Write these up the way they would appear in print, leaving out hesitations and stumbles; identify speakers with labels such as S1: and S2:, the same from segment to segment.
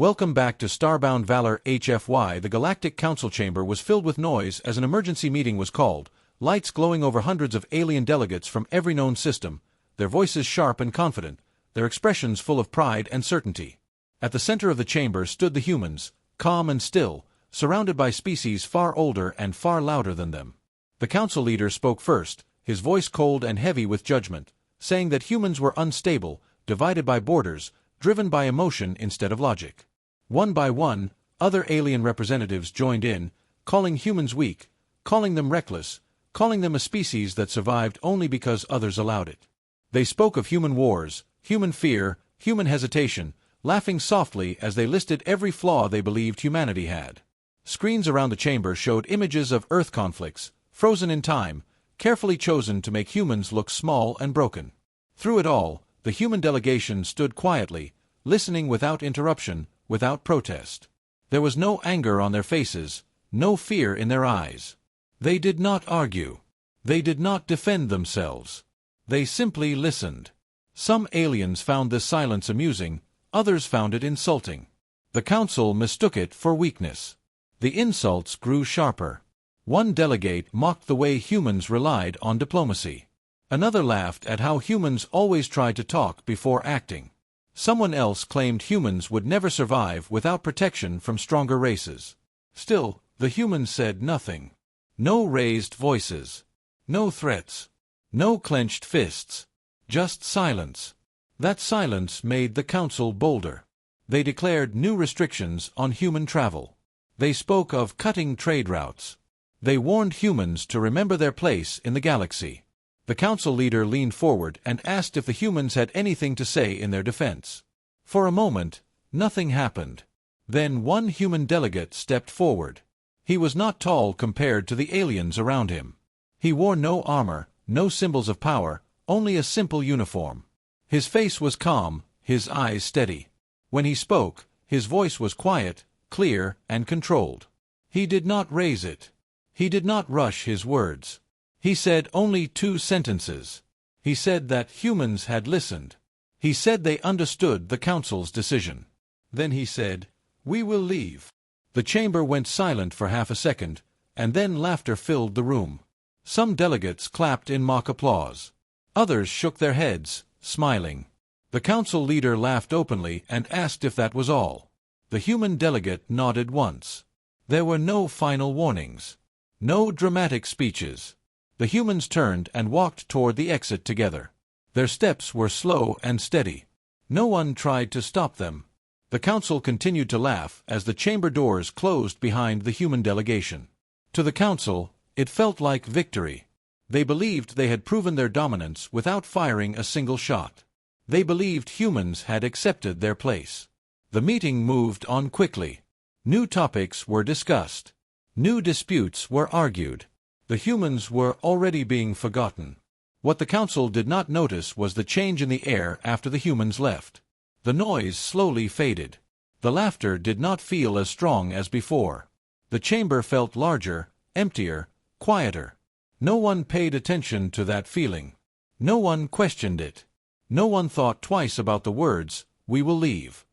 S1: Welcome back to Starbound Valor HFY. The Galactic Council chamber was filled with noise as an emergency meeting was called, lights glowing over hundreds of alien delegates from every known system, their voices sharp and confident, their expressions full of pride and certainty. At the center of the chamber stood the humans, calm and still, surrounded by species far older and far louder than them. The council leader spoke first, his voice cold and heavy with judgment, saying that humans were unstable, divided by borders, driven by emotion instead of logic. One by one, other alien representatives joined in, calling humans weak, calling them reckless, calling them a species that survived only because others allowed it. They spoke of human wars, human fear, human hesitation, laughing softly as they listed every flaw they believed humanity had. Screens around the chamber showed images of Earth conflicts, frozen in time, carefully chosen to make humans look small and broken. Through it all, the human delegation stood quietly, listening without interruption, without protest. There was no anger on their faces, no fear in their eyes. They did not argue. They did not defend themselves. They simply listened. Some aliens found this silence amusing, others found it insulting. The council mistook it for weakness. The insults grew sharper. One delegate mocked the way humans relied on diplomacy. Another laughed at how humans always tried to talk before acting. Someone else claimed humans would never survive without protection from stronger races. Still, the humans said nothing. No raised voices. No threats. No clenched fists. Just silence. That silence made the council bolder. They declared new restrictions on human travel. They spoke of cutting trade routes. They warned humans to remember their place in the galaxy. The council leader leaned forward and asked if the humans had anything to say in their defense. For a moment, nothing happened. Then one human delegate stepped forward. He was not tall compared to the aliens around him. He wore no armor, no symbols of power, only a simple uniform. His face was calm, his eyes steady. When he spoke, his voice was quiet, clear, and controlled. He did not raise it. He did not rush his words. He said only 2 sentences. He said that humans had listened. He said they understood the council's decision. Then he said, "We will leave." The chamber went silent for half a second, and then laughter filled the room. Some delegates clapped in mock applause. Others shook their heads, smiling. The council leader laughed openly and asked if that was all. The human delegate nodded once. There were no final warnings. No dramatic speeches. The humans turned and walked toward the exit together. Their steps were slow and steady. No one tried to stop them. The council continued to laugh as the chamber doors closed behind the human delegation. To the council, it felt like victory. They believed they had proven their dominance without firing a single shot. They believed humans had accepted their place. The meeting moved on quickly. New topics were discussed. New disputes were argued. The humans were already being forgotten. What the council did not notice was the change in the air after the humans left. The noise slowly faded. The laughter did not feel as strong as before. The chamber felt larger, emptier, quieter. No one paid attention to that feeling. No one questioned it. No one thought twice about the words, "We will leave."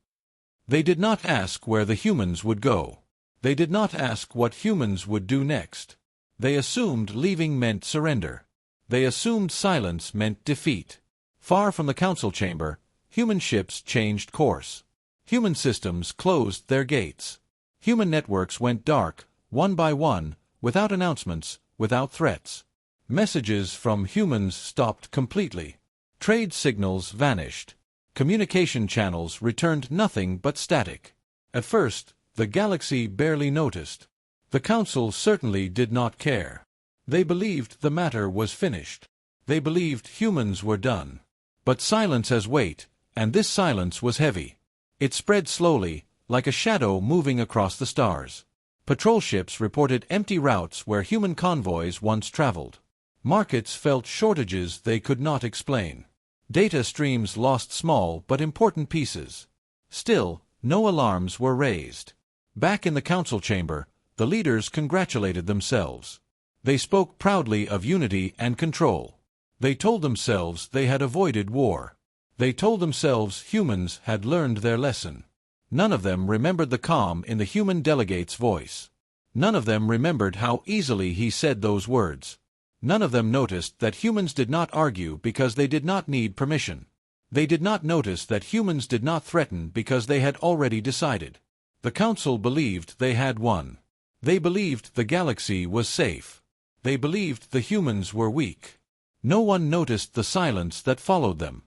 S1: They did not ask where the humans would go. They did not ask what humans would do next. They assumed leaving meant surrender. They assumed silence meant defeat. Far from the council chamber, human ships changed course. Human systems closed their gates. Human networks went dark, one by one, without announcements, without threats. Messages from humans stopped completely. Trade signals vanished. Communication channels returned nothing but static. At first, the galaxy barely noticed. The council certainly did not care. They believed the matter was finished. They believed humans were done. But silence has weight, and this silence was heavy. It spread slowly, like a shadow moving across the stars. Patrol ships reported empty routes where human convoys once traveled. Markets felt shortages they could not explain. Data streams lost small but important pieces. Still, no alarms were raised. Back in the council chamber, the leaders congratulated themselves. They spoke proudly of unity and control. They told themselves they had avoided war. They told themselves humans had learned their lesson. None of them remembered the calm in the human delegate's voice. None of them remembered how easily he said those words. None of them noticed that humans did not argue because they did not need permission. They did not notice that humans did not threaten because they had already decided. The Council believed they had won. They believed the galaxy was safe. They believed the humans were weak. No one noticed the silence that followed them.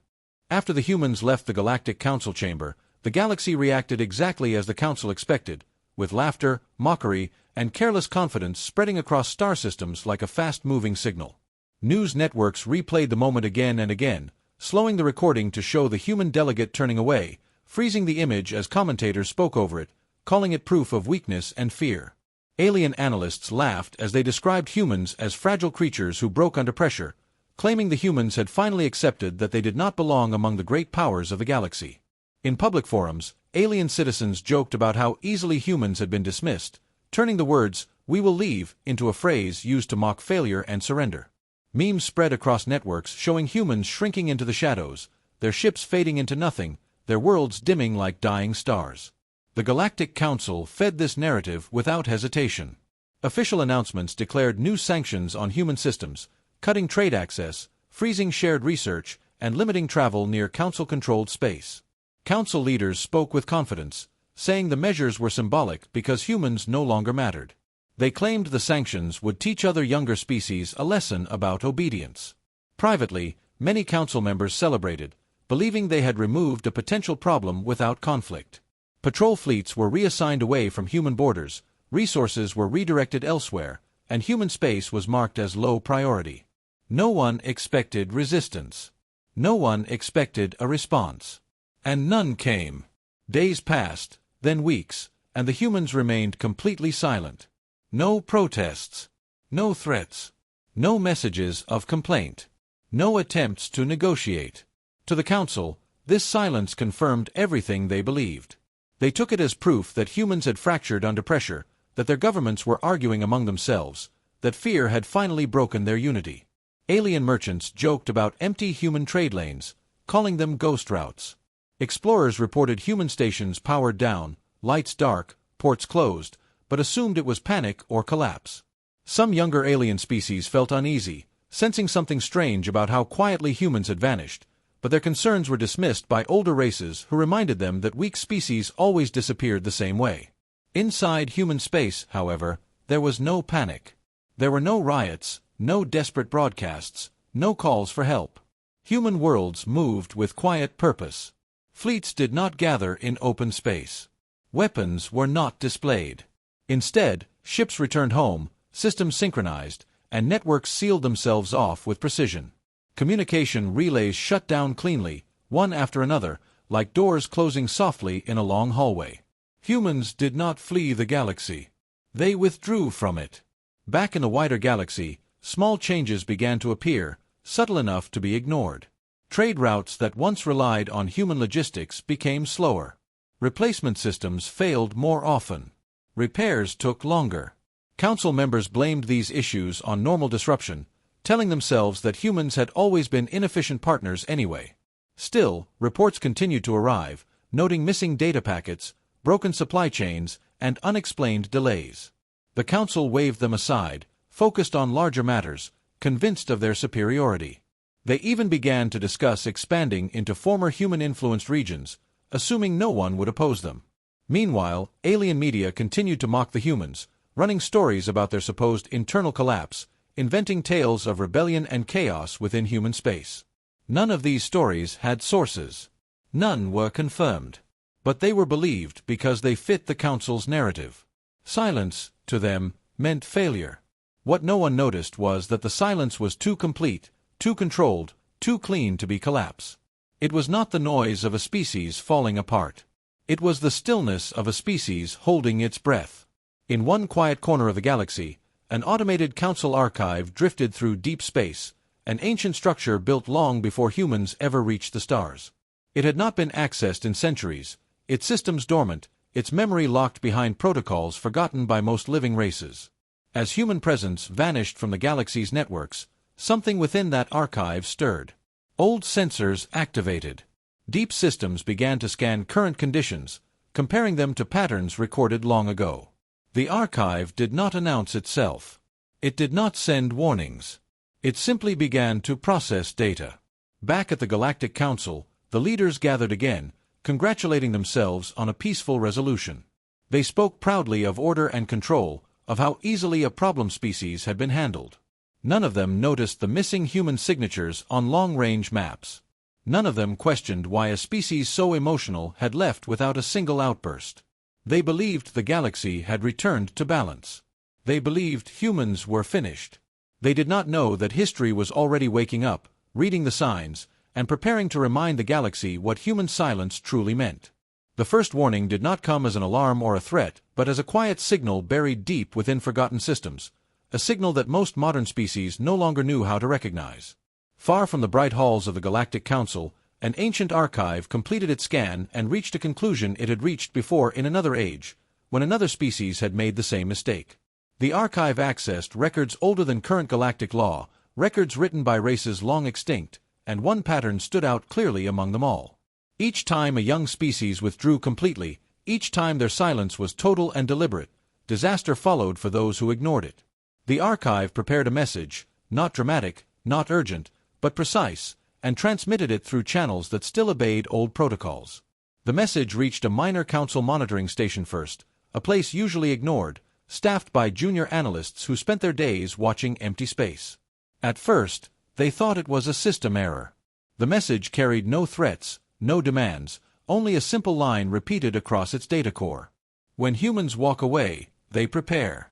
S1: After the humans left the Galactic Council chamber, the galaxy reacted exactly as the Council expected, with laughter, mockery, and careless confidence spreading across star systems like a fast-moving signal. News networks replayed the moment again and again, slowing the recording to show the human delegate turning away, freezing the image as commentators spoke over it, calling it proof of weakness and fear. Alien analysts laughed as they described humans as fragile creatures who broke under pressure, claiming the humans had finally accepted that they did not belong among the great powers of the galaxy. In public forums, alien citizens joked about how easily humans had been dismissed, turning the words, "we will leave," into a phrase used to mock failure and surrender. Memes spread across networks showing humans shrinking into the shadows, their ships fading into nothing, their worlds dimming like dying stars. The Galactic Council fed this narrative without hesitation. Official announcements declared new sanctions on human systems, cutting trade access, freezing shared research, and limiting travel near Council-controlled space. Council leaders spoke with confidence, saying the measures were symbolic because humans no longer mattered. They claimed the sanctions would teach other younger species a lesson about obedience. Privately, many council members celebrated, believing they had removed a potential problem without conflict. Patrol fleets were reassigned away from human borders, resources were redirected elsewhere, and human space was marked as low priority. No one expected resistance. No one expected a response. And none came. Days passed, then weeks, and the humans remained completely silent. No protests. No threats. No messages of complaint. No attempts to negotiate. To the Council, this silence confirmed everything they believed. They took it as proof that humans had fractured under pressure, that their governments were arguing among themselves, that fear had finally broken their unity. Alien merchants joked about empty human trade lanes, calling them ghost routes. Explorers reported human stations powered down, lights dark, ports closed, but assumed it was panic or collapse. Some younger alien species felt uneasy, sensing something strange about how quietly humans had vanished, but their concerns were dismissed by older races who reminded them that weak species always disappeared the same way. Inside human space, however, there was no panic. There were no riots, no desperate broadcasts, no calls for help. Human worlds moved with quiet purpose. Fleets did not gather in open space. Weapons were not displayed. Instead, ships returned home, systems synchronized, and networks sealed themselves off with precision. Communication relays shut down cleanly, one after another, like doors closing softly in a long hallway. Humans did not flee the galaxy. They withdrew from it. Back in the wider galaxy, small changes began to appear, subtle enough to be ignored. Trade routes that once relied on human logistics became slower. Replacement systems failed more often. Repairs took longer. Council members blamed these issues on normal disruption, telling themselves that humans had always been inefficient partners anyway. Still, reports continued to arrive, noting missing data packets, broken supply chains, and unexplained delays. The Council waved them aside, focused on larger matters, convinced of their superiority. They even began to discuss expanding into former human-influenced regions, assuming no one would oppose them. Meanwhile, alien media continued to mock the humans, running stories about their supposed internal collapse, inventing tales of rebellion and chaos within human space. None of these stories had sources. None were confirmed. But they were believed because they fit the Council's narrative. Silence, to them, meant failure. What no one noticed was that the silence was too complete, too controlled, too clean to be collapse. It was not the noise of a species falling apart. It was the stillness of a species holding its breath. In one quiet corner of the galaxy, an automated Council archive drifted through deep space, an ancient structure built long before humans ever reached the stars. It had not been accessed in centuries, its systems dormant, its memory locked behind protocols forgotten by most living races. As human presence vanished from the galaxy's networks, something within that archive stirred. Old sensors activated. Deep systems began to scan current conditions, comparing them to patterns recorded long ago. The archive did not announce itself. It did not send warnings. It simply began to process data. Back at the Galactic Council, the leaders gathered again, congratulating themselves on a peaceful resolution. They spoke proudly of order and control, of how easily a problem species had been handled. None of them noticed the missing human signatures on long-range maps. None of them questioned why a species so emotional had left without a single outburst. They believed the galaxy had returned to balance. They believed humans were finished. They did not know that history was already waking up, reading the signs, and preparing to remind the galaxy what human silence truly meant. The first warning did not come as an alarm or a threat, but as a quiet signal buried deep within forgotten systems, a signal that most modern species no longer knew how to recognize. Far from the bright halls of the Galactic Council, an ancient archive completed its scan and reached a conclusion it had reached before in another age, when another species had made the same mistake. The archive accessed records older than current galactic law, records written by races long extinct, and one pattern stood out clearly among them all. Each time a young species withdrew completely, each time their silence was total and deliberate, disaster followed for those who ignored it. The archive prepared a message, not dramatic, not urgent, but precise, and transmitted it through channels that still obeyed old protocols. The message reached a minor council monitoring station first, a place usually ignored, staffed by junior analysts who spent their days watching empty space. At first, they thought it was a system error. The message carried no threats, no demands, only a simple line repeated across its data core. When humans walk away, they prepare.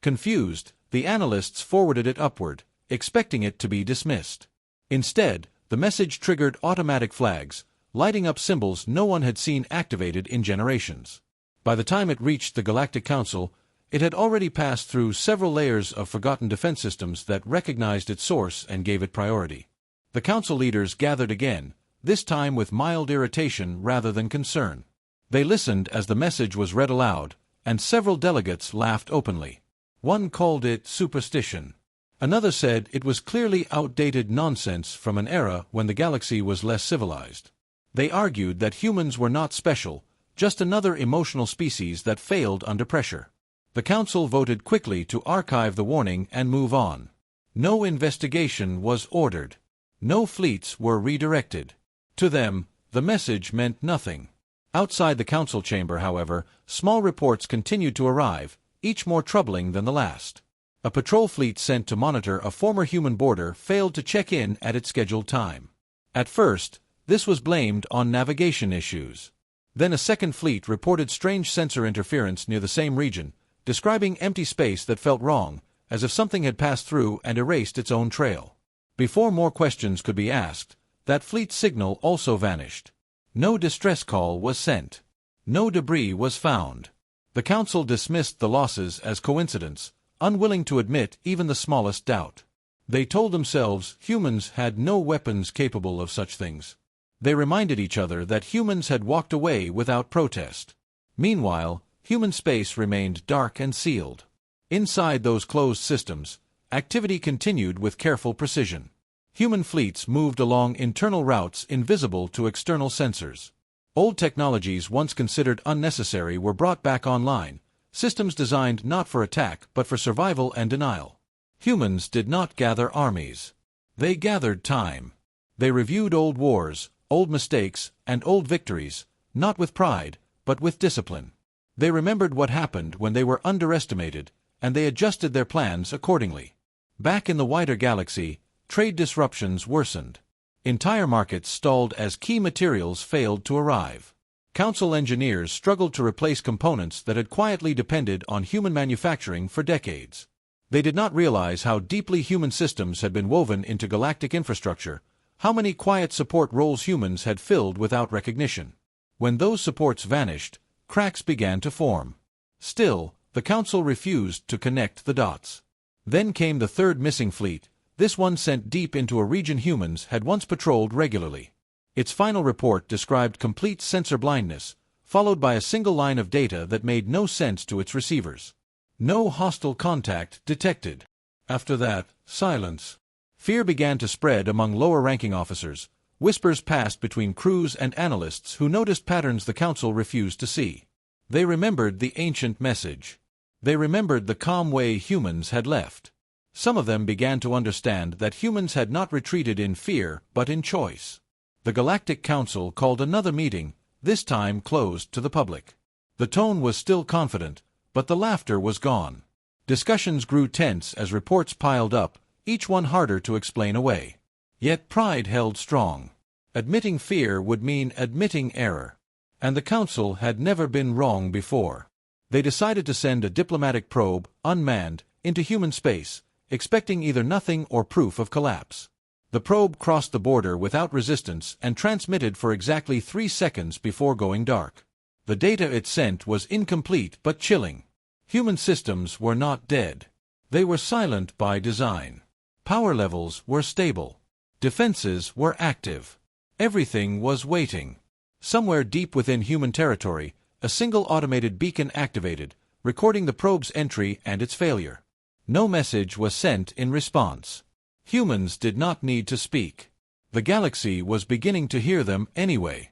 S1: Confused, the analysts forwarded it upward, expecting it to be dismissed. Instead, the message triggered automatic flags, lighting up symbols no one had seen activated in generations. By the time it reached the Galactic Council, it had already passed through several layers of forgotten defense systems that recognized its source and gave it priority. The council leaders gathered again, this time with mild irritation rather than concern. They listened as the message was read aloud, and several delegates laughed openly. One called it superstition. Another said it was clearly outdated nonsense from an era when the galaxy was less civilized. They argued that humans were not special, just another emotional species that failed under pressure. The council voted quickly to archive the warning and move on. No investigation was ordered. No fleets were redirected. To them, the message meant nothing. Outside the council chamber, however, small reports continued to arrive, each more troubling than the last. A patrol fleet sent to monitor a former human border failed to check in at its scheduled time. At first, this was blamed on navigation issues. Then a second fleet reported strange sensor interference near the same region, describing empty space that felt wrong, as if something had passed through and erased its own trail. Before more questions could be asked, that fleet's signal also vanished. No distress call was sent. No debris was found. The council dismissed the losses as coincidence, unwilling to admit even the smallest doubt. They told themselves humans had no weapons capable of such things. They reminded each other that humans had walked away without protest. Meanwhile, human space remained dark and sealed. Inside those closed systems, activity continued with careful precision. Human fleets moved along internal routes invisible to external sensors. Old technologies once considered unnecessary were brought back online, systems designed not for attack but for survival and denial. Humans did not gather armies. They gathered time. They reviewed old wars, old mistakes, and old victories, not with pride, but with discipline. They remembered what happened when they were underestimated, and they adjusted their plans accordingly. Back in the wider galaxy, trade disruptions worsened. Entire markets stalled as key materials failed to arrive. Council engineers struggled to replace components that had quietly depended on human manufacturing for decades. They did not realize how deeply human systems had been woven into galactic infrastructure, how many quiet support roles humans had filled without recognition. When those supports vanished, cracks began to form. Still, the Council refused to connect the dots. Then came the third missing fleet, this one sent deep into a region humans had once patrolled regularly. Its final report described complete sensor blindness, followed by a single line of data that made no sense to its receivers. No hostile contact detected. After that, silence. Fear began to spread among lower-ranking officers. Whispers passed between crews and analysts who noticed patterns the Council refused to see. They remembered the ancient message. They remembered the calm way humans had left. Some of them began to understand that humans had not retreated in fear but in choice. The Galactic Council called another meeting, this time closed to the public. The tone was still confident, but the laughter was gone. Discussions grew tense as reports piled up, each one harder to explain away. Yet pride held strong. Admitting fear would mean admitting error. And the Council had never been wrong before. They decided to send a diplomatic probe, unmanned, into human space, expecting either nothing or proof of collapse. The probe crossed the border without resistance and transmitted for exactly 3 seconds before going dark. The data it sent was incomplete but chilling. Human systems were not dead. They were silent by design. Power levels were stable. Defenses were active. Everything was waiting. Somewhere deep within human territory, a single automated beacon activated, recording the probe's entry and its failure. No message was sent in response. Humans did not need to speak. The galaxy was beginning to hear them anyway.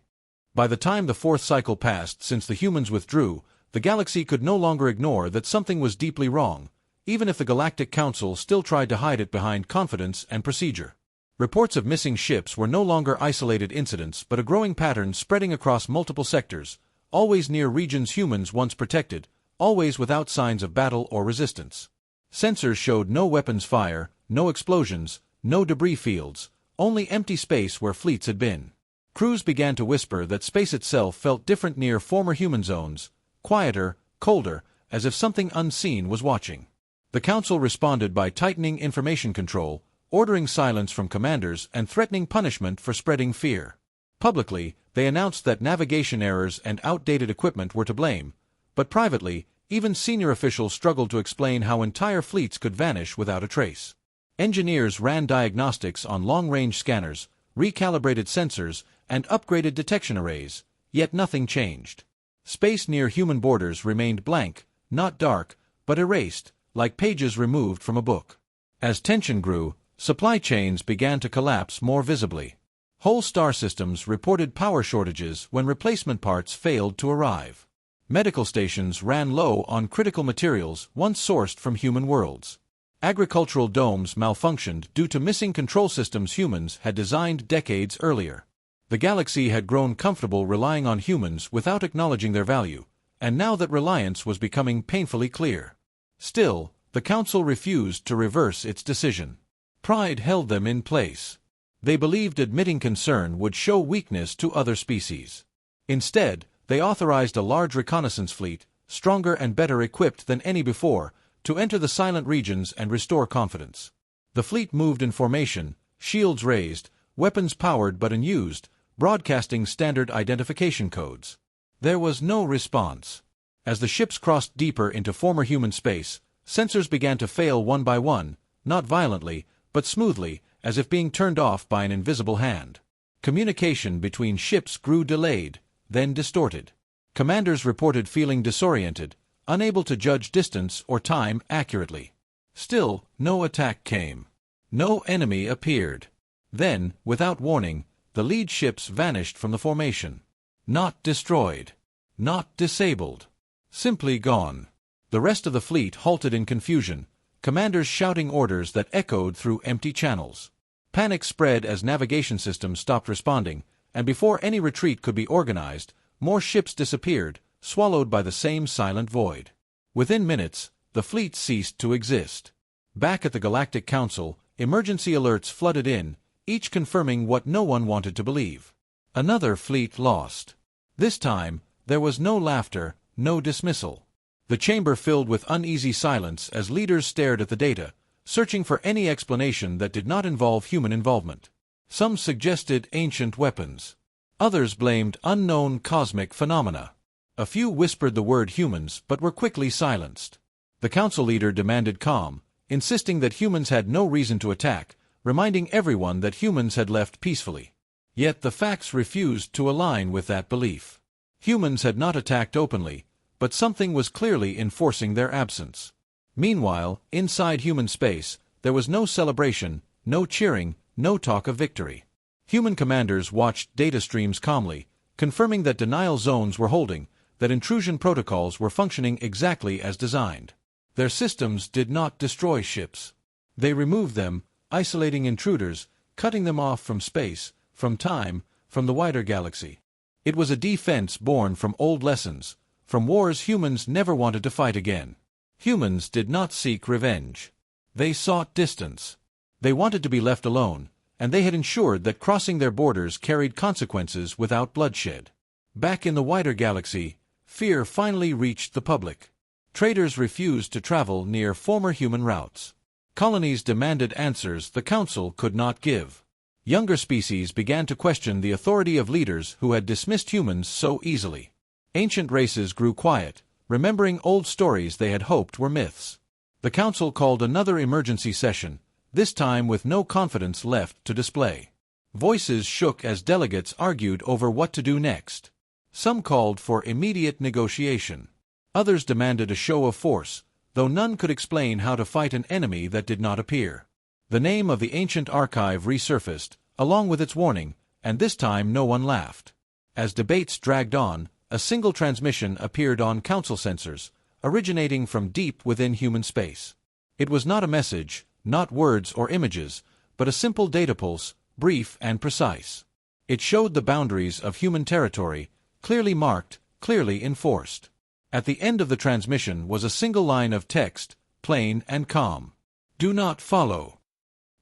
S1: By the time the 4th cycle passed since the humans withdrew, the galaxy could no longer ignore that something was deeply wrong, even if the Galactic Council still tried to hide it behind confidence and procedure. Reports of missing ships were no longer isolated incidents but a growing pattern spreading across multiple sectors, always near regions humans once protected, always without signs of battle or resistance. Sensors showed no weapons fire, no explosions, no debris fields, only empty space where fleets had been. Crews began to whisper that space itself felt different near former human zones, quieter, colder, as if something unseen was watching. The Council responded by tightening information control, ordering silence from commanders and threatening punishment for spreading fear. Publicly, they announced that navigation errors and outdated equipment were to blame, but privately, even senior officials struggled to explain how entire fleets could vanish without a trace. Engineers ran diagnostics on long-range scanners, recalibrated sensors, and upgraded detection arrays, yet nothing changed. Space near human borders remained blank, not dark, but erased, like pages removed from a book. As tension grew, supply chains began to collapse more visibly. Whole star systems reported power shortages when replacement parts failed to arrive. Medical stations ran low on critical materials once sourced from human worlds. Agricultural domes malfunctioned due to missing control systems humans had designed decades earlier. The galaxy had grown comfortable relying on humans without acknowledging their value, and now that reliance was becoming painfully clear. Still, the Council refused to reverse its decision. Pride held them in place. They believed admitting concern would show weakness to other species. Instead, they authorized a large reconnaissance fleet, stronger and better equipped than any before, to enter the silent regions and restore confidence. The fleet moved in formation, shields raised, weapons powered but unused, broadcasting standard identification codes. There was no response. As the ships crossed deeper into former human space, sensors began to fail one by one, not violently, but smoothly, as if being turned off by an invisible hand. Communication between ships grew delayed, then distorted. Commanders reported feeling disoriented, unable to judge distance or time accurately. Still, no attack came. No enemy appeared. Then, without warning, the lead ships vanished from the formation. Not destroyed. Not disabled. Simply gone. The rest of the fleet halted in confusion, commanders shouting orders that echoed through empty channels. Panic spread as navigation systems stopped responding, and before any retreat could be organized, more ships disappeared, swallowed by the same silent void. Within minutes, the fleet ceased to exist. Back at the Galactic Council, emergency alerts flooded in, each confirming what no one wanted to believe. Another fleet lost. This time, there was no laughter, no dismissal. The chamber filled with uneasy silence as leaders stared at the data, searching for any explanation that did not involve human involvement. Some suggested ancient weapons. Others blamed unknown cosmic phenomena. A few whispered the word humans but were quickly silenced. The council leader demanded calm, insisting that humans had no reason to attack, reminding everyone that humans had left peacefully. Yet the facts refused to align with that belief. Humans had not attacked openly, but something was clearly enforcing their absence. Meanwhile, inside human space, there was no celebration, no cheering, no talk of victory. Human commanders watched data streams calmly, confirming that denial zones were holding, that intrusion protocols were functioning exactly as designed. Their systems did not destroy ships. They removed them, isolating intruders, cutting them off from space, from time, from the wider galaxy. It was a defense born from old lessons, from wars humans never wanted to fight again. Humans did not seek revenge. They sought distance. They wanted to be left alone, and they had ensured that crossing their borders carried consequences without bloodshed. Back in the wider galaxy, fear finally reached the public. Traders refused to travel near former human routes. Colonies demanded answers the Council could not give. Younger species began to question the authority of leaders who had dismissed humans so easily. Ancient races grew quiet, remembering old stories they had hoped were myths. The Council called another emergency session, this time with no confidence left to display. Voices shook as delegates argued over what to do next. Some called for immediate negotiation. Others demanded a show of force, though none could explain how to fight an enemy that did not appear. The name of the ancient archive resurfaced, along with its warning, and this time no one laughed. As debates dragged on, a single transmission appeared on Council sensors, originating from deep within human space. It was not a message, not words or images, but a simple data pulse, brief and precise. It showed the boundaries of human territory, clearly marked, clearly enforced. At the end of the transmission was a single line of text, plain and calm. "Do not follow."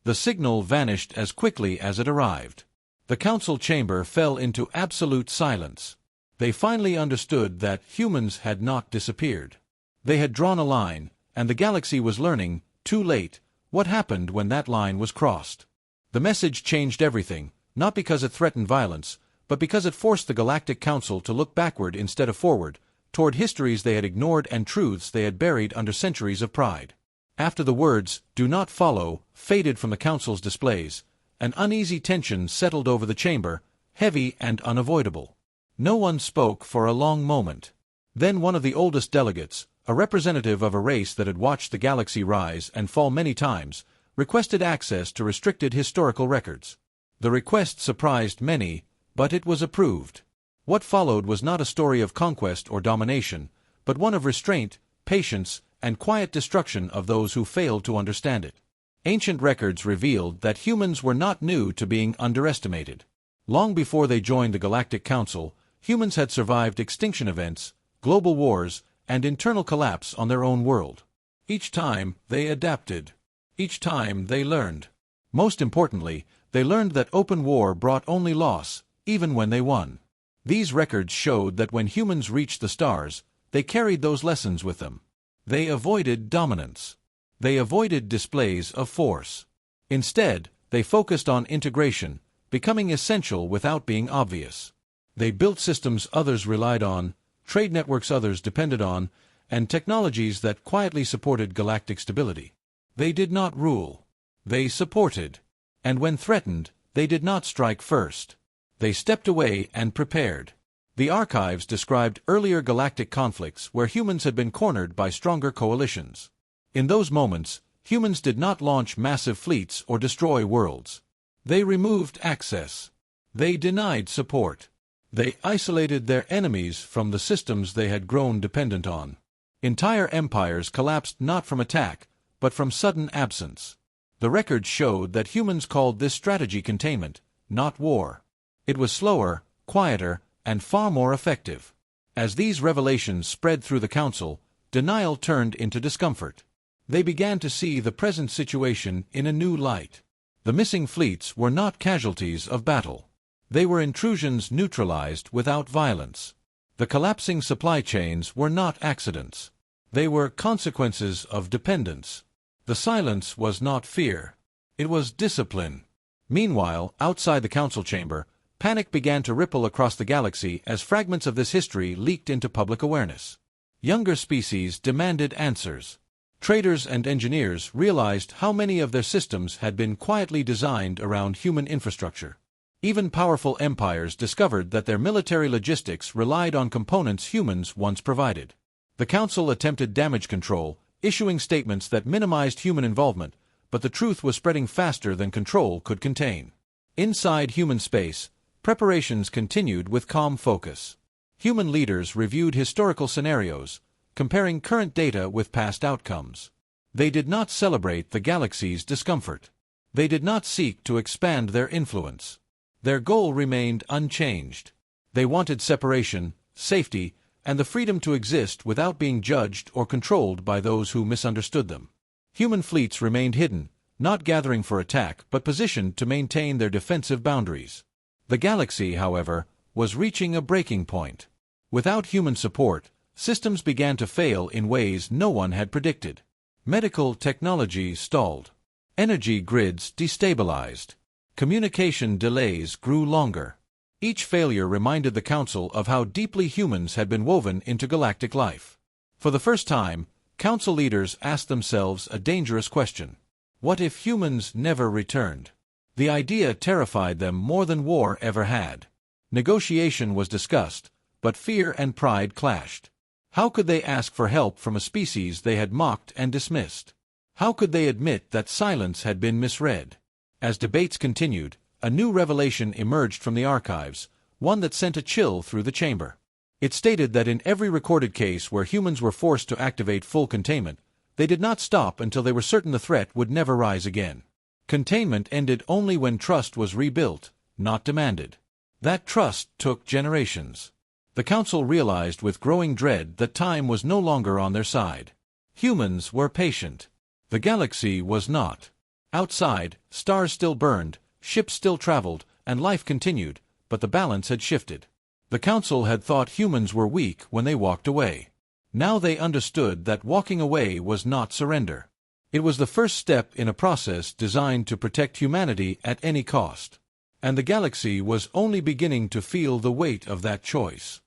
S1: The signal vanished as quickly as it arrived. The Council chamber fell into absolute silence. They finally understood that humans had not disappeared. They had drawn a line, and the galaxy was learning, too late, what happened when that line was crossed. The message changed everything, not because it threatened violence, but because it forced the Galactic Council to look backward instead of forward, toward histories they had ignored and truths they had buried under centuries of pride. After the words, "Do not follow," faded from the Council's displays, an uneasy tension settled over the chamber, heavy and unavoidable. No one spoke for a long moment. Then one of the oldest delegates, a representative of a race that had watched the galaxy rise and fall many times, requested access to restricted historical records. The request surprised many, but it was approved. What followed was not a story of conquest or domination, but one of restraint, patience, and quiet destruction of those who failed to understand it. Ancient records revealed that humans were not new to being underestimated. Long before they joined the Galactic Council, humans had survived extinction events, global wars, and internal collapse on their own world. Each time, they adapted. Each time, they learned. Most importantly, they learned that open war brought only loss, even when they won. These records showed that when humans reached the stars, they carried those lessons with them. They avoided dominance. They avoided displays of force. Instead, they focused on integration, becoming essential without being obvious. They built systems others relied on, trade networks others depended on, and technologies that quietly supported galactic stability. They did not rule. They supported. And when threatened, they did not strike first. They stepped away and prepared. The archives described earlier galactic conflicts where humans had been cornered by stronger coalitions. In those moments, humans did not launch massive fleets or destroy worlds. They removed access. They denied support. They isolated their enemies from the systems they had grown dependent on. Entire empires collapsed not from attack, but from sudden absence. The records showed that humans called this strategy containment, not war. It was slower, quieter, and far more effective. As these revelations spread through the Council, denial turned into discomfort. They began to see the present situation in a new light. The missing fleets were not casualties of battle. They were intrusions neutralized without violence. The collapsing supply chains were not accidents. They were consequences of dependence. The silence was not fear. It was discipline. Meanwhile, outside the Council chamber, panic began to ripple across the galaxy as fragments of this history leaked into public awareness. Younger species demanded answers. Traders and engineers realized how many of their systems had been quietly designed around human infrastructure. Even powerful empires discovered that their military logistics relied on components humans once provided. The Council attempted damage control, issuing statements that minimized human involvement, but the truth was spreading faster than control could contain. Inside human space, preparations continued with calm focus. Human leaders reviewed historical scenarios, comparing current data with past outcomes. They did not celebrate the galaxy's discomfort. They did not seek to expand their influence. Their goal remained unchanged. They wanted separation, safety, and the freedom to exist without being judged or controlled by those who misunderstood them. Human fleets remained hidden, not gathering for attack but positioned to maintain their defensive boundaries. The galaxy, however, was reaching a breaking point. Without human support, systems began to fail in ways no one had predicted. Medical technology stalled. Energy grids destabilized. Communication delays grew longer. Each failure reminded the Council of how deeply humans had been woven into galactic life. For the first time, Council leaders asked themselves a dangerous question. What if humans never returned? The idea terrified them more than war ever had. Negotiation was discussed, but fear and pride clashed. How could they ask for help from a species they had mocked and dismissed? How could they admit that silence had been misread? As debates continued, a new revelation emerged from the archives, one that sent a chill through the chamber. It stated that in every recorded case where humans were forced to activate full containment, they did not stop until they were certain the threat would never rise again. Containment ended only when trust was rebuilt, not demanded. That trust took generations. The Council realized with growing dread that time was no longer on their side. Humans were patient. The galaxy was not. Outside, stars still burned, ships still traveled, and life continued, but the balance had shifted. The Council had thought humans were weak when they walked away. Now they understood that walking away was not surrender. It was the first step in a process designed to protect humanity at any cost. And the galaxy was only beginning to feel the weight of that choice.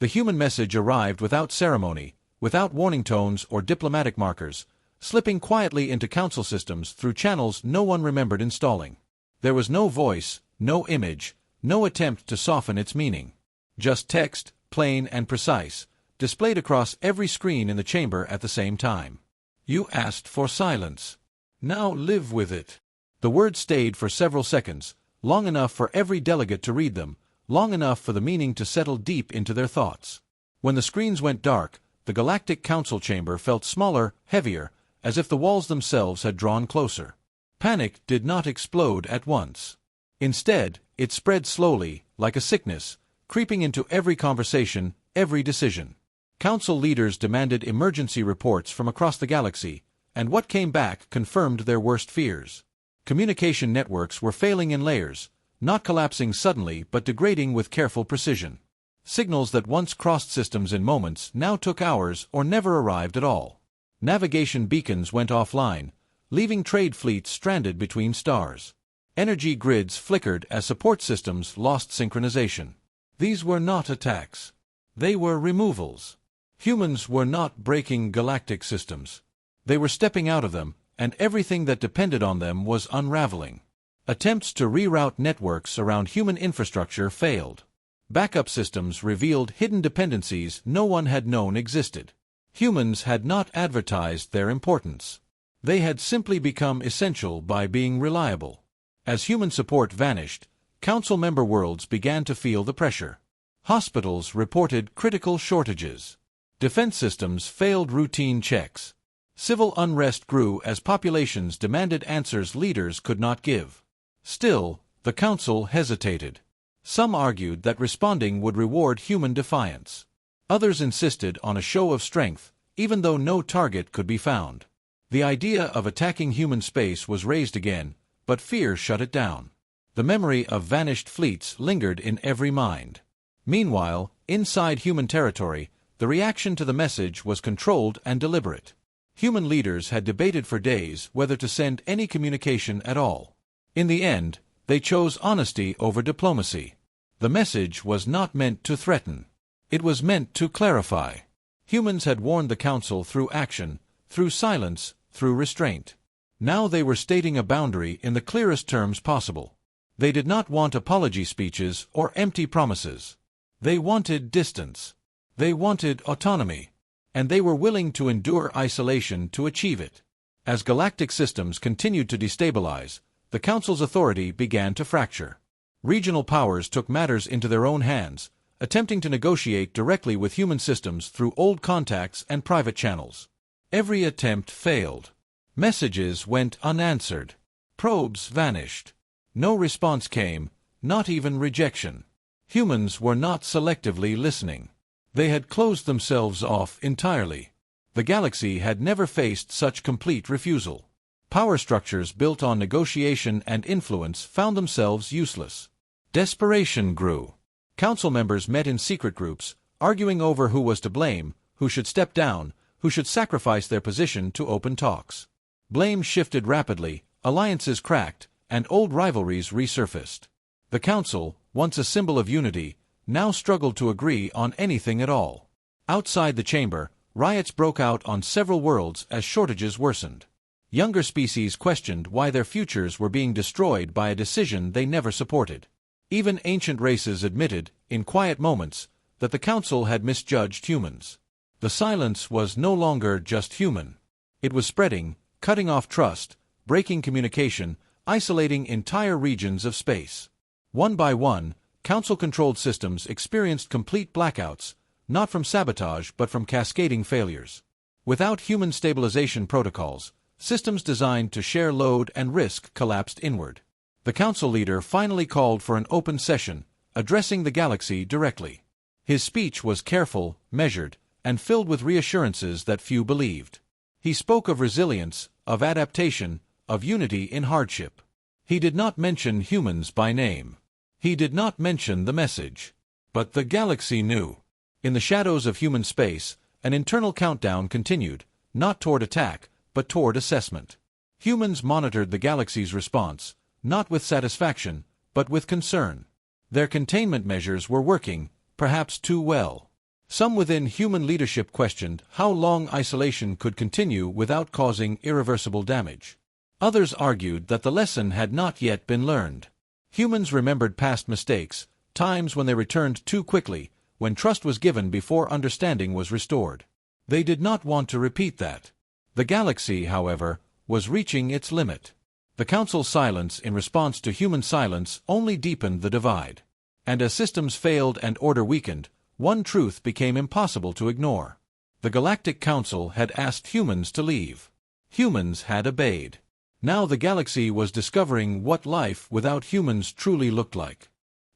S1: The human message arrived without ceremony, without warning tones or diplomatic markers, slipping quietly into Council systems through channels no one remembered installing. There was no voice, no image, no attempt to soften its meaning. Just text, plain and precise, displayed across every screen in the chamber at the same time. You asked for silence. Now live with it. The words stayed for several seconds, long enough for every delegate to read them, long enough for the meaning to settle deep into their thoughts. When the screens went dark, the Galactic Council chamber felt smaller, heavier, as if the walls themselves had drawn closer. Panic did not explode at once. Instead, it spread slowly, like a sickness, creeping into every conversation, every decision. Council leaders demanded emergency reports from across the galaxy, and what came back confirmed their worst fears. Communication networks were failing in layers, not collapsing suddenly but degrading with careful precision. Signals that once crossed systems in moments now took hours or never arrived at all. Navigation beacons went offline, leaving trade fleets stranded between stars. Energy grids flickered as support systems lost synchronization. These were not attacks. They were removals. Humans were not breaking galactic systems. They were stepping out of them, and everything that depended on them was unraveling. Attempts to reroute networks around human infrastructure failed. Backup systems revealed hidden dependencies no one had known existed. Humans had not advertised their importance. They had simply become essential by being reliable. As human support vanished, Council member worlds began to feel the pressure. Hospitals reported critical shortages. Defense systems failed routine checks. Civil unrest grew as populations demanded answers leaders could not give. Still, the Council hesitated. Some argued that responding would reward human defiance. Others insisted on a show of strength, even though no target could be found. The idea of attacking human space was raised again, but fear shut it down. The memory of vanished fleets lingered in every mind. Meanwhile, inside human territory, the reaction to the message was controlled and deliberate. Human leaders had debated for days whether to send any communication at all. In the end, they chose honesty over diplomacy. The message was not meant to threaten. It was meant to clarify. Humans had warned the Council through action, through silence, through restraint. Now they were stating a boundary in the clearest terms possible. They did not want apology speeches or empty promises. They wanted distance. They wanted autonomy. And they were willing to endure isolation to achieve it. As galactic systems continued to destabilize, the Council's authority began to fracture. Regional powers took matters into their own hands, attempting to negotiate directly with human systems through old contacts and private channels. Every attempt failed. Messages went unanswered. Probes vanished. No response came, not even rejection. Humans were not selectively listening. They had closed themselves off entirely. The galaxy had never faced such complete refusal. Power structures built on negotiation and influence found themselves useless. Desperation grew. Council members met in secret groups, arguing over who was to blame, who should step down, who should sacrifice their position to open talks. Blame shifted rapidly, alliances cracked, and old rivalries resurfaced. The Council, once a symbol of unity, now struggled to agree on anything at all. Outside the chamber, riots broke out on several worlds as shortages worsened. Younger species questioned why their futures were being destroyed by a decision they never supported. Even ancient races admitted, in quiet moments, that the Council had misjudged humans. The silence was no longer just human. It was spreading, cutting off trust, breaking communication, isolating entire regions of space. One by one, Council-controlled systems experienced complete blackouts, not from sabotage but from cascading failures. Without human stabilization protocols, systems designed to share load and risk collapsed inward. The Council leader finally called for an open session, addressing the galaxy directly. His speech was careful, measured, and filled with reassurances that few believed. He spoke of resilience, of adaptation, of unity in hardship. He did not mention humans by name. He did not mention the message. But the galaxy knew. In the shadows of human space, an internal countdown continued, not toward attack, but toward assessment. Humans monitored the galaxy's response, not with satisfaction, but with concern. Their containment measures were working, perhaps too well. Some within human leadership questioned how long isolation could continue without causing irreversible damage. Others argued that the lesson had not yet been learned. Humans remembered past mistakes, times when they returned too quickly, when trust was given before understanding was restored. They did not want to repeat that. The galaxy, however, was reaching its limit. The Council's silence in response to human silence only deepened the divide. And as systems failed and order weakened, one truth became impossible to ignore. The Galactic Council had asked humans to leave. Humans had obeyed. Now the galaxy was discovering what life without humans truly looked like.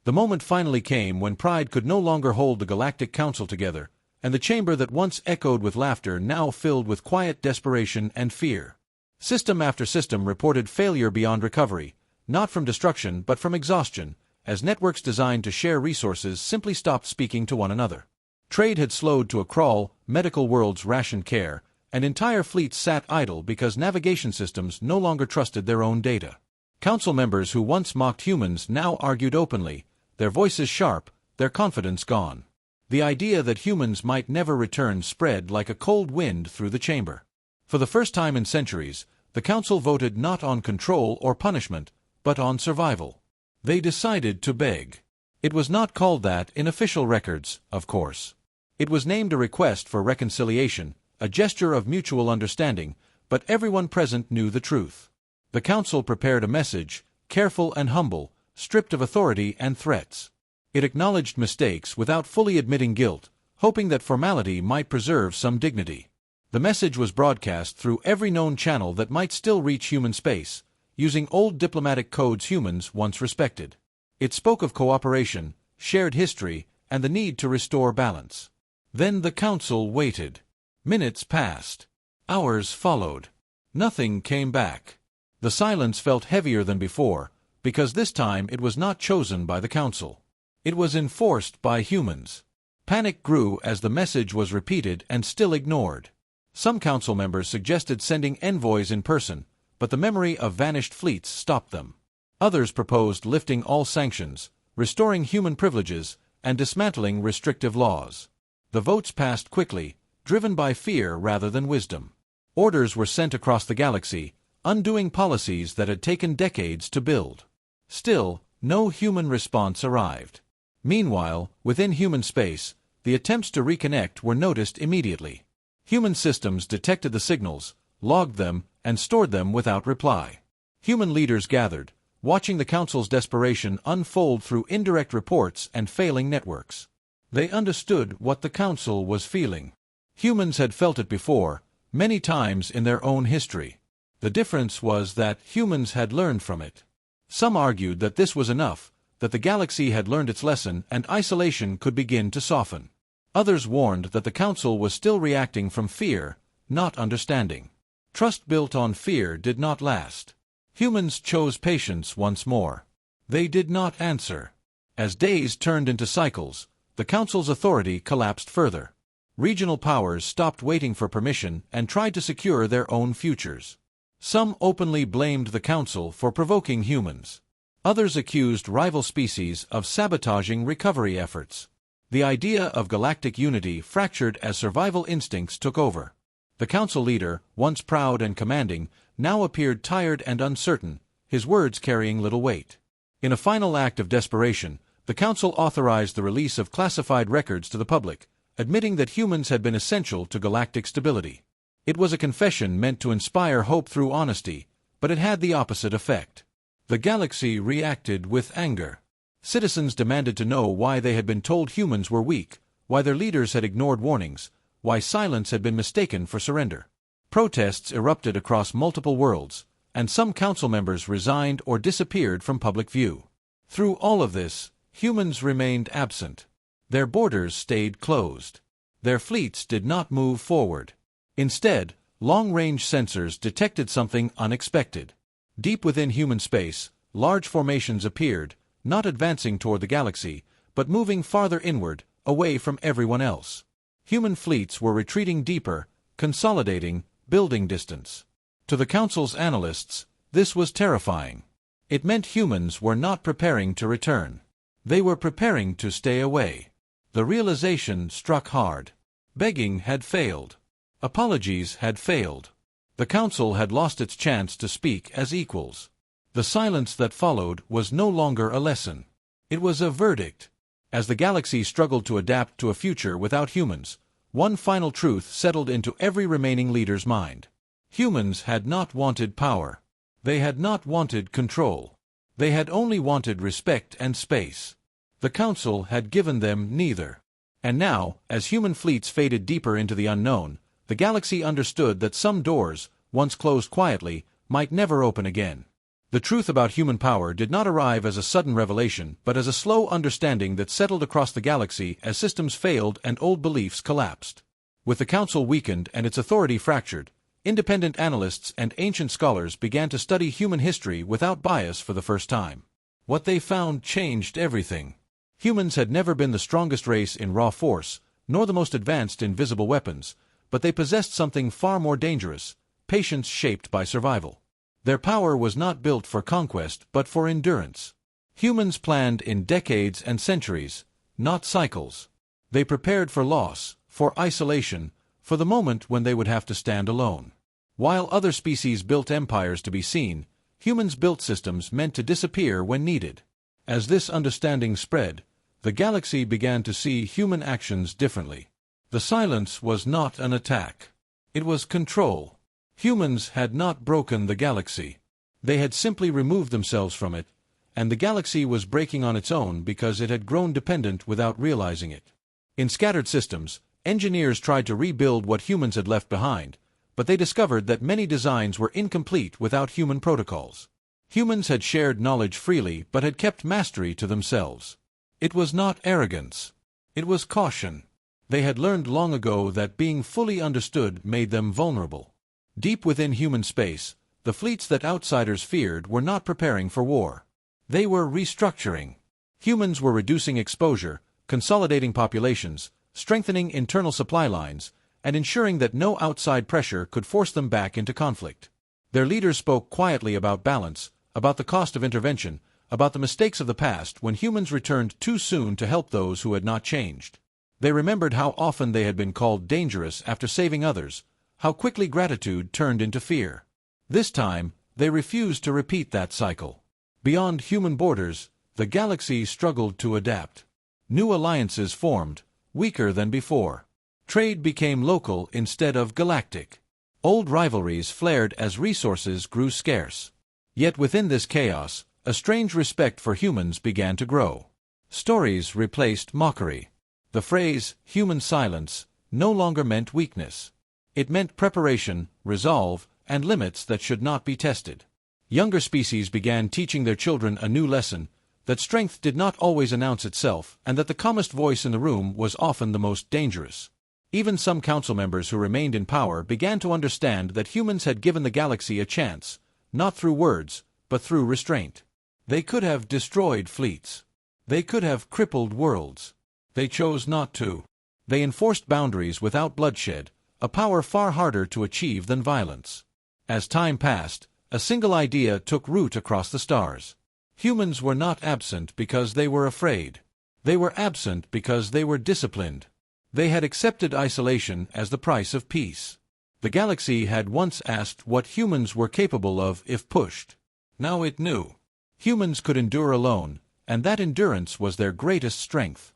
S1: The moment finally came when pride could no longer hold the Galactic Council together, and the chamber that once echoed with laughter now filled with quiet desperation and fear. System after system reported failure beyond recovery, not from destruction but from exhaustion, as networks designed to share resources simply stopped speaking to one another. Trade had slowed to a crawl, medical worlds rationed care, and entire fleets sat idle because navigation systems no longer trusted their own data. Council members who once mocked humans now argued openly, their voices sharp, their confidence gone. The idea that humans might never return spread like a cold wind through the chamber. For the first time in centuries, the Council voted not on control or punishment, but on survival. They decided to beg. It was not called that in official records, of course. It was named a request for reconciliation, a gesture of mutual understanding, but everyone present knew the truth. The Council prepared a message, careful and humble, stripped of authority and threats. It acknowledged mistakes without fully admitting guilt, hoping that formality might preserve some dignity. The message was broadcast through every known channel that might still reach human space, using old diplomatic codes humans once respected. It spoke of cooperation, shared history, and the need to restore balance. Then the Council waited. Minutes passed. Hours followed. Nothing came back. The silence felt heavier than before, because this time it was not chosen by the Council. It was enforced by humans. Panic grew as the message was repeated and still ignored. Some Council members suggested sending envoys in person, but the memory of vanished fleets stopped them. Others proposed lifting all sanctions, restoring human privileges, and dismantling restrictive laws. The votes passed quickly, driven by fear rather than wisdom. Orders were sent across the galaxy, undoing policies that had taken decades to build. Still, no human response arrived. Meanwhile, within human space, the attempts to reconnect were noticed immediately. Human systems detected the signals, logged them, and stored them without reply. Human leaders gathered, watching the Council's desperation unfold through indirect reports and failing networks. They understood what the Council was feeling. Humans had felt it before, many times in their own history. The difference was that humans had learned from it. Some argued that this was enough, that the galaxy had learned its lesson and isolation could begin to soften. Others warned that the Council was still reacting from fear, not understanding. Trust built on fear did not last. Humans chose patience once more. They did not answer. As days turned into cycles, the Council's authority collapsed further. Regional powers stopped waiting for permission and tried to secure their own futures. Some openly blamed the Council for provoking humans. Others accused rival species of sabotaging recovery efforts. The idea of galactic unity fractured as survival instincts took over. The Council leader, once proud and commanding, now appeared tired and uncertain, his words carrying little weight. In a final act of desperation, the Council authorized the release of classified records to the public, admitting that humans had been essential to galactic stability. It was a confession meant to inspire hope through honesty, but it had the opposite effect. The galaxy reacted with anger. Citizens demanded to know why they had been told humans were weak, why their leaders had ignored warnings, why silence had been mistaken for surrender. Protests erupted across multiple worlds, and some Council members resigned or disappeared from public view. Through all of this, humans remained absent. Their borders stayed closed. Their fleets did not move forward. Instead, long-range sensors detected something unexpected. Deep within human space, large formations appeared, not advancing toward the galaxy, but moving farther inward, away from everyone else. Human fleets were retreating deeper, consolidating, building distance. To the Council's analysts, this was terrifying. It meant humans were not preparing to return. They were preparing to stay away. The realization struck hard. Begging had failed. Apologies had failed. The Council had lost its chance to speak as equals. The silence that followed was no longer a lesson. It was a verdict. As the galaxy struggled to adapt to a future without humans, one final truth settled into every remaining leader's mind. Humans had not wanted power. They had not wanted control. They had only wanted respect and space. The Council had given them neither. And now, as human fleets faded deeper into the unknown, the galaxy understood that some doors, once closed quietly, might never open again. The truth about human power did not arrive as a sudden revelation, but as a slow understanding that settled across the galaxy as systems failed and old beliefs collapsed. With the Council weakened and its authority fractured, independent analysts and ancient scholars began to study human history without bias for the first time. What they found changed everything. Humans had never been the strongest race in raw force, nor the most advanced in visible weapons, but they possessed something far more dangerous: patience shaped by survival. Their power was not built for conquest but for endurance. Humans planned in decades and centuries, not cycles. They prepared for loss, for isolation, for the moment when they would have to stand alone. While other species built empires to be seen, humans built systems meant to disappear when needed. As this understanding spread, the galaxy began to see human actions differently. The silence was not an attack. It was control. Humans had not broken the galaxy. They had simply removed themselves from it, and the galaxy was breaking on its own because it had grown dependent without realizing it. In scattered systems, engineers tried to rebuild what humans had left behind, but they discovered that many designs were incomplete without human protocols. Humans had shared knowledge freely but had kept mastery to themselves. It was not arrogance. It was caution. They had learned long ago that being fully understood made them vulnerable. Deep within human space, the fleets that outsiders feared were not preparing for war. They were restructuring. Humans were reducing exposure, consolidating populations, strengthening internal supply lines, and ensuring that no outside pressure could force them back into conflict. Their leaders spoke quietly about balance, about the cost of intervention, about the mistakes of the past when humans returned too soon to help those who had not changed. They remembered how often they had been called dangerous after saving others, how quickly gratitude turned into fear. This time, they refused to repeat that cycle. Beyond human borders, the galaxy struggled to adapt. New alliances formed, weaker than before. Trade became local instead of galactic. Old rivalries flared as resources grew scarce. Yet within this chaos, a strange respect for humans began to grow. Stories replaced mockery. The phrase, human silence, no longer meant weakness. It meant preparation, resolve, and limits that should not be tested. Younger species began teaching their children a new lesson, that strength did not always announce itself, and that the calmest voice in the room was often the most dangerous. Even some council members who remained in power began to understand that humans had given the galaxy a chance, not through words, but through restraint. They could have destroyed fleets. They could have crippled worlds. They chose not to. They enforced boundaries without bloodshed, a power far harder to achieve than violence. As time passed, a single idea took root across the stars. Humans were not absent because they were afraid. They were absent because they were disciplined. They had accepted isolation as the price of peace. The galaxy had once asked what humans were capable of if pushed. Now it knew. Humans could endure alone, and that endurance was their greatest strength.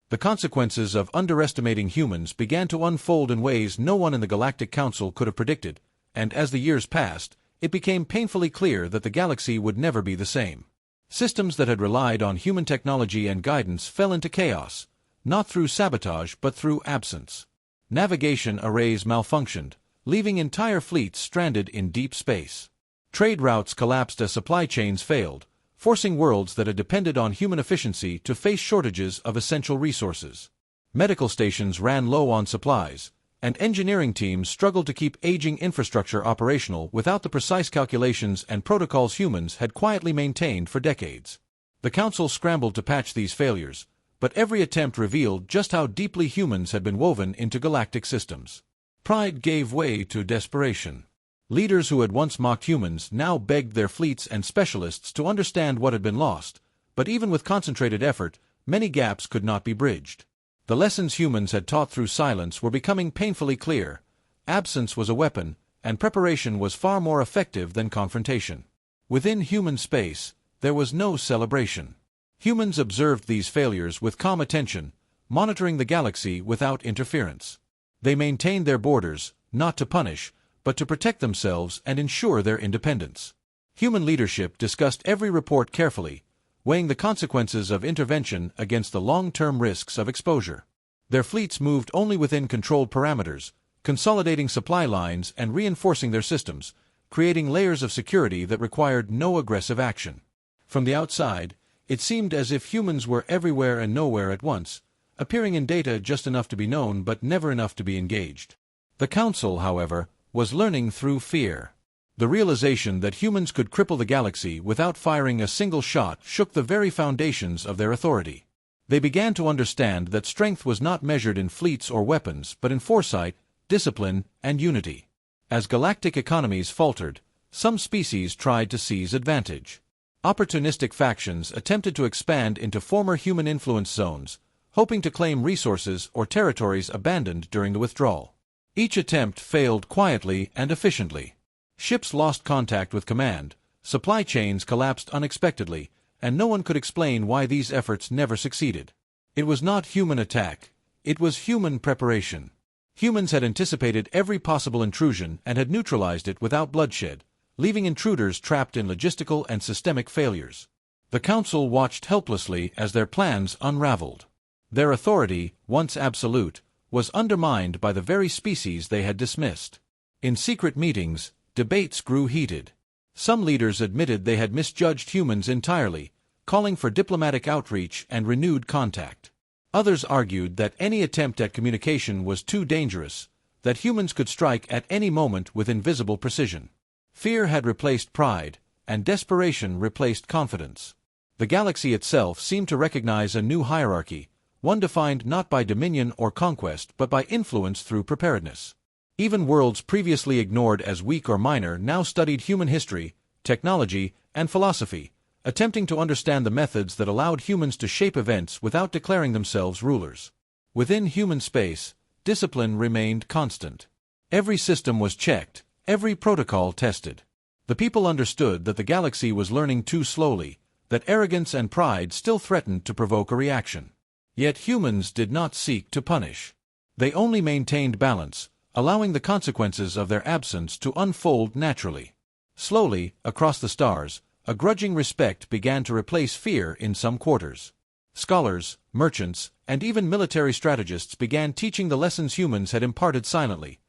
S1: The consequences of underestimating humans began to unfold in ways no one in the Galactic Council could have predicted, and as the years passed, it became painfully clear that the galaxy would never be the same. Systems that had relied on human technology and guidance fell into chaos, not through sabotage but through absence. Navigation arrays malfunctioned, leaving entire fleets stranded in deep space. Trade routes collapsed as supply chains failed, forcing worlds that had depended on human efficiency to face shortages of essential resources. Medical stations ran low on supplies, and engineering teams struggled to keep aging infrastructure operational without the precise calculations and protocols humans had quietly maintained for decades. The Council scrambled to patch these failures, but every attempt revealed just how deeply humans had been woven into galactic systems. Pride gave way to desperation. Leaders who had once mocked humans now begged their fleets and specialists to understand what had been lost, but even with concentrated effort, many gaps could not be bridged. The lessons humans had taught through silence were becoming painfully clear. Absence was a weapon, and preparation was far more effective than confrontation. Within human space, there was no celebration. Humans observed these failures with calm attention, monitoring the galaxy without interference. They maintained their borders, not to punish, but to protect themselves and ensure their independence. Human leadership discussed every report carefully, weighing the consequences of intervention against the long-term risks of exposure. Their fleets moved only within controlled parameters, consolidating supply lines and reinforcing their systems, creating layers of security that required no aggressive action. From the outside, it seemed as if humans were everywhere and nowhere at once, appearing in data just enough to be known but never enough to be engaged. The Council, however, was learning through fear. The realization that humans could cripple the galaxy without firing a single shot shook the very foundations of their authority. They began to understand that strength was not measured in fleets or weapons but in foresight, discipline, and unity. As galactic economies faltered, some species tried to seize advantage. Opportunistic factions attempted to expand into former human influence zones, hoping to claim resources or territories abandoned during the withdrawal. Each attempt failed quietly and efficiently. Ships lost contact with command, supply chains collapsed unexpectedly, and no one could explain why these efforts never succeeded. It was not human attack, it was human preparation. Humans had anticipated every possible intrusion and had neutralized it without bloodshed, leaving intruders trapped in logistical and systemic failures. The Council watched helplessly as their plans unraveled. Their authority, once absolute, was undermined by the very species they had dismissed. In secret meetings, debates grew heated. Some leaders admitted they had misjudged humans entirely, calling for diplomatic outreach and renewed contact. Others argued that any attempt at communication was too dangerous, that humans could strike at any moment with invisible precision. Fear had replaced pride, and desperation replaced confidence. The galaxy itself seemed to recognize a new hierarchy, one defined not by dominion or conquest but by influence through preparedness. Even worlds previously ignored as weak or minor now studied human history, technology, and philosophy, attempting to understand the methods that allowed humans to shape events without declaring themselves rulers. Within human space, discipline remained constant. Every system was checked, every protocol tested. The people understood that the galaxy was learning too slowly, that arrogance and pride still threatened to provoke a reaction. Yet humans did not seek to punish. They only maintained balance, allowing the consequences of their absence to unfold naturally. Slowly, across the stars, a grudging respect began to replace fear in some quarters. Scholars, merchants, and even military strategists began teaching the lessons humans had imparted silently: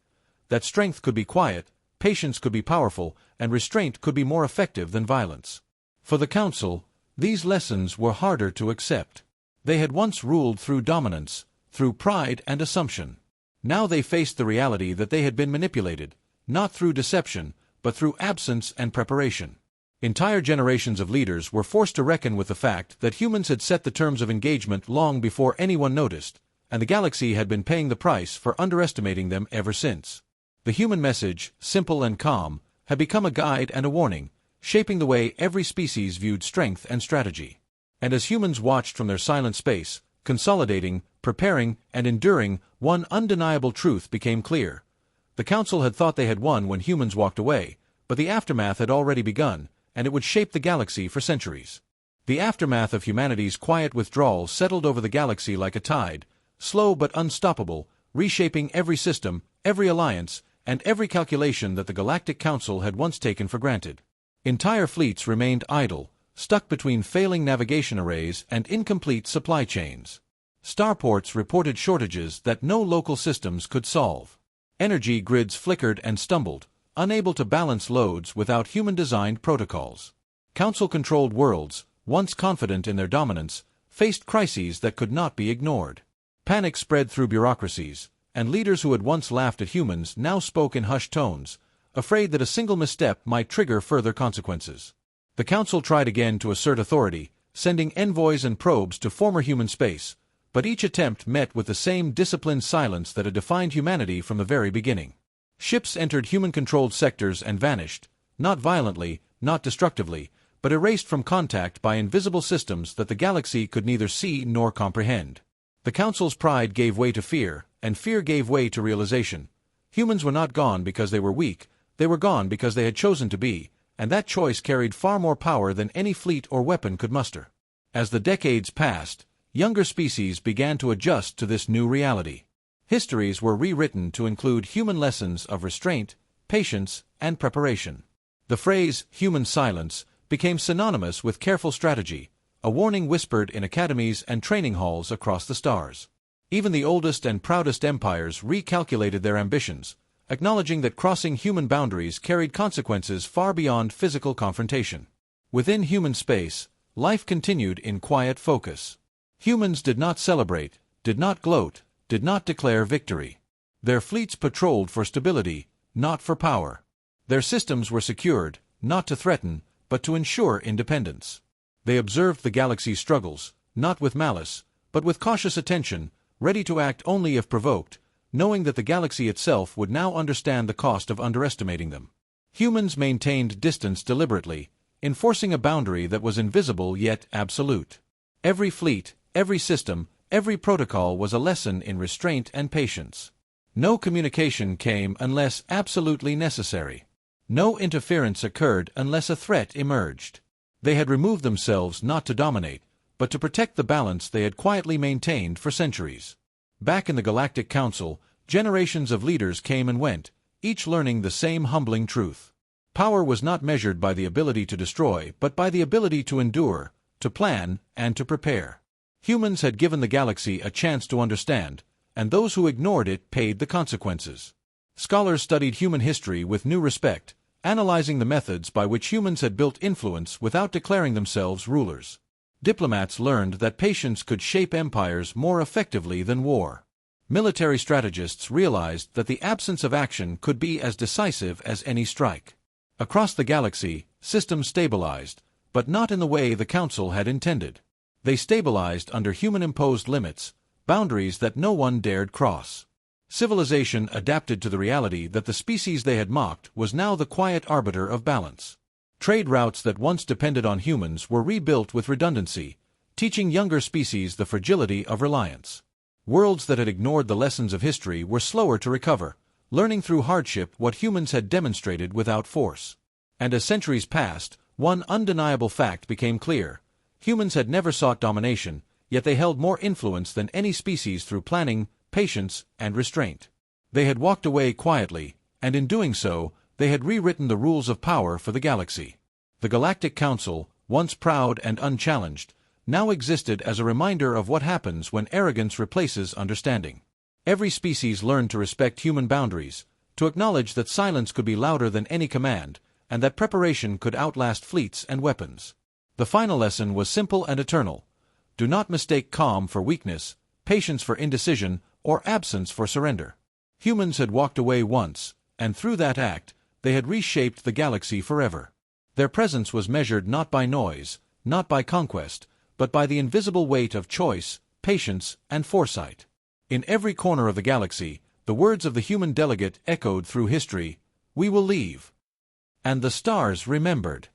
S1: that strength could be quiet, patience could be powerful, and restraint could be more effective than violence. For the Council, these lessons were harder to accept. They had once ruled through dominance, through pride and assumption. Now they faced the reality that they had been manipulated, not through deception, but through absence and preparation. Entire generations of leaders were forced to reckon with the fact that humans had set the terms of engagement long before anyone noticed, and the galaxy had been paying the price for underestimating them ever since. The human message, simple and calm, had become a guide and a warning, shaping the way every species viewed strength and strategy. And as humans watched from their silent space, consolidating, preparing, and enduring, one undeniable truth became clear. The Council had thought they had won when humans walked away, but the aftermath had already begun, and it would shape the galaxy for centuries. The aftermath of humanity's quiet withdrawal settled over the galaxy like a tide, slow but unstoppable, reshaping every system, every alliance, and every calculation that the Galactic Council had once taken for granted. Entire fleets remained idle, stuck between failing navigation arrays and incomplete supply chains. Starports reported shortages that no local systems could solve. Energy grids flickered and stumbled, unable to balance loads without human-designed protocols. Council-controlled worlds, once confident in their dominance, faced crises that could not be ignored. Panic spread through bureaucracies, and leaders who had once laughed at humans now spoke in hushed tones, afraid that a single misstep might trigger further consequences. The Council tried again to assert authority, sending envoys and probes to former human space, but each attempt met with the same disciplined silence that had defined humanity from the very beginning. Ships entered human-controlled sectors and vanished, not violently, not destructively, but erased from contact by invisible systems that the galaxy could neither see nor comprehend. The Council's pride gave way to fear, and fear gave way to realization. Humans were not gone because they were weak, they were gone because they had chosen to be, and that choice carried far more power than any fleet or weapon could muster. As the decades passed, younger species began to adjust to this new reality. Histories were rewritten to include human lessons of restraint, patience, and preparation. The phrase, human silence, became synonymous with careful strategy, a warning whispered in academies and training halls across the stars. Even the oldest and proudest empires recalculated their ambitions, acknowledging that crossing human boundaries carried consequences far beyond physical confrontation. Within human space, life continued in quiet focus. Humans did not celebrate, did not gloat, did not declare victory. Their fleets patrolled for stability, not for power. Their systems were secured, not to threaten, but to ensure independence. They observed the galaxy's struggles, not with malice, but with cautious attention, ready to act only if provoked, knowing that the galaxy itself would now understand the cost of underestimating them. Humans maintained distance deliberately, enforcing a boundary that was invisible yet absolute. Every fleet, every system, every protocol was a lesson in restraint and patience. No communication came unless absolutely necessary. No interference occurred unless a threat emerged. They had removed themselves not to dominate, but to protect the balance they had quietly maintained for centuries. Back in the Galactic Council, generations of leaders came and went, each learning the same humbling truth. Power was not measured by the ability to destroy, but by the ability to endure, to plan, and to prepare. Humans had given the galaxy a chance to understand, and those who ignored it paid the consequences. Scholars studied human history with new respect, analyzing the methods by which humans had built influence without declaring themselves rulers. Diplomats learned that patience could shape empires more effectively than war. Military strategists realized that the absence of action could be as decisive as any strike. Across the galaxy, systems stabilized, but not in the way the Council had intended. They stabilized under human-imposed limits, boundaries that no one dared cross. Civilization adapted to the reality that the species they had mocked was now the quiet arbiter of balance. Trade routes that once depended on humans were rebuilt with redundancy, teaching younger species the fragility of reliance. Worlds that had ignored the lessons of history were slower to recover, learning through hardship what humans had demonstrated without force. And as centuries passed, one undeniable fact became clear. Humans had never sought domination, yet they held more influence than any species through planning, patience, and restraint. They had walked away quietly, and in doing so, they had rewritten the rules of power for the galaxy. The Galactic Council, once proud and unchallenged, now existed as a reminder of what happens when arrogance replaces understanding. Every species learned to respect human boundaries, to acknowledge that silence could be louder than any command, and that preparation could outlast fleets and weapons. The final lesson was simple and eternal. Do not mistake calm for weakness, patience for indecision, or absence for surrender. Humans had walked away once, and through that act, they had reshaped the galaxy forever. Their presence was measured not by noise, not by conquest, but by the invisible weight of choice, patience, and foresight. In every corner of the galaxy, the words of the human delegate echoed through history, "We will leave." And the stars remembered.